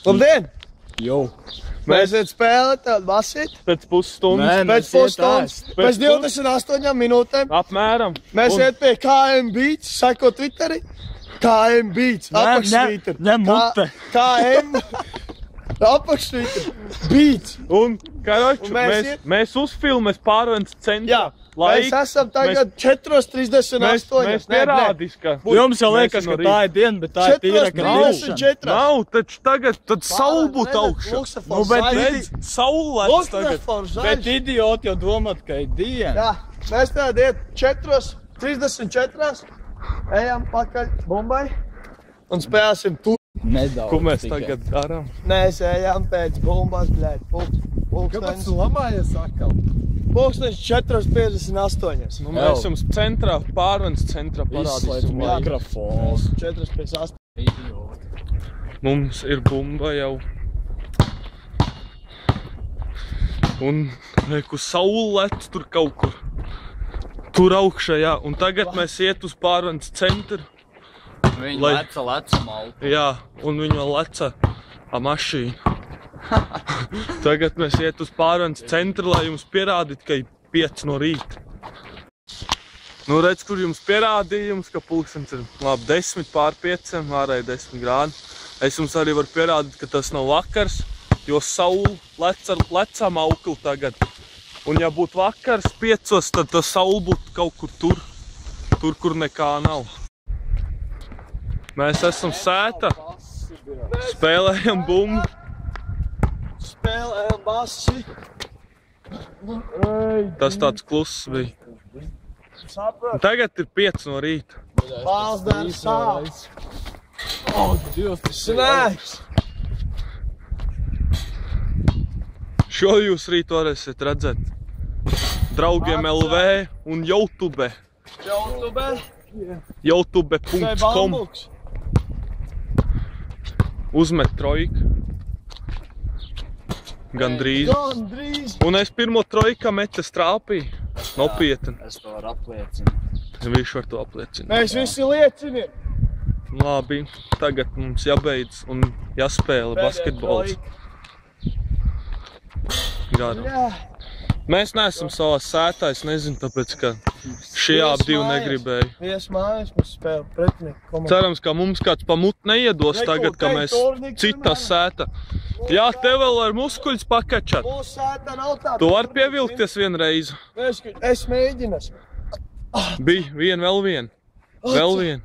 Labdien! Jau. Mēs iet spēlēt tādu basīt. Pēc pusstundas. Pēc pusstundas. Pēc 28 minūtēm. Apmēram. Mēs iet pie KM Beats, sako Twitteri. KM Beats, apakš-Twitter. Ne mute. KM apakš-Twitter. Beats. Un, karoči, mēs uzfilmēs pārvendes centrā. Jā. Mēs esam tagad 4:38. Mēs pierādīs, ka... Jums jau liekas, ka tā ir diena, bet tā ir tīra, ka nav. Nav, taču tagad tad saule būtu augšā. Nu, bet redz, saulēts tagad. Bet idioti jau domāt, ka ir diena. Jā, mēs tagad iet 4:34. Ejam pakaļ Bumbai un spēlēsim tu. Nedaudz. Ko mēs tagad darām? Mēs ejam pēc Bumbas, bļēt. Kāpēc tu labājies atkal? Pulkstenis 4:58. Nu, mēs jums centrā, pārvendes centrā parādīsim. Mikrofons. 4:58. Mums ir bumba jau. Un, reku, saulēts tur kaut kur. Tur augšā, jā. Un tagad mēs iet uz pārvendes centru. Viņi leca malku. Jā, un viņi vēl leca mašīnu. Tagad mēs iet uz pārvendes centru, lai jums pierādītu, ka ir 5 no rīta. Nu, redz, kur jums pierādījums, ka pulkstenis ir labi 10:05, ārēji 10 grādi. Es jums arī varu pierādīt, ka tas nav vakars, jo saule leca maukli tagad. Un ja būtu vakars 5, tad tā saule būtu kaut kur tur, kur nekā nav. Mēs esam sēta, spēlējam bumbu. Spēlējam basi. Tas tāds kluss bija. Un tagad ir 5 no rīta. Pāls dara sāls. Snēks. Šo jūs rīt varēsiet redzēt. Draugiem LV un YouTube. youtube.com Uzmet trojku. Gandrīz. Un es pirmo trojku metas trāpīju. Nopietni. Es to varu apliecināt. Viņš var to apliecināt. Mēs visi lieciniet. Labi, tagad mums jābeidz un jāspēlē basketbols. Garam. Mēs neesam savā sētā, es nezinu, tāpēc, ka šie abi divi negribēja. Vies mājas, mēs spēlē pretinieku komandu. Cerams, ka mums kāds pa mutu neiedos tagad, ka mēs citā sētā. Jā, tev vēl var muskuļus pakačat. Mūsu sētā nav tāda. Tu vari pievilkties vienreiz. Es mēģinu. Bija vēl viena. Vēl viena.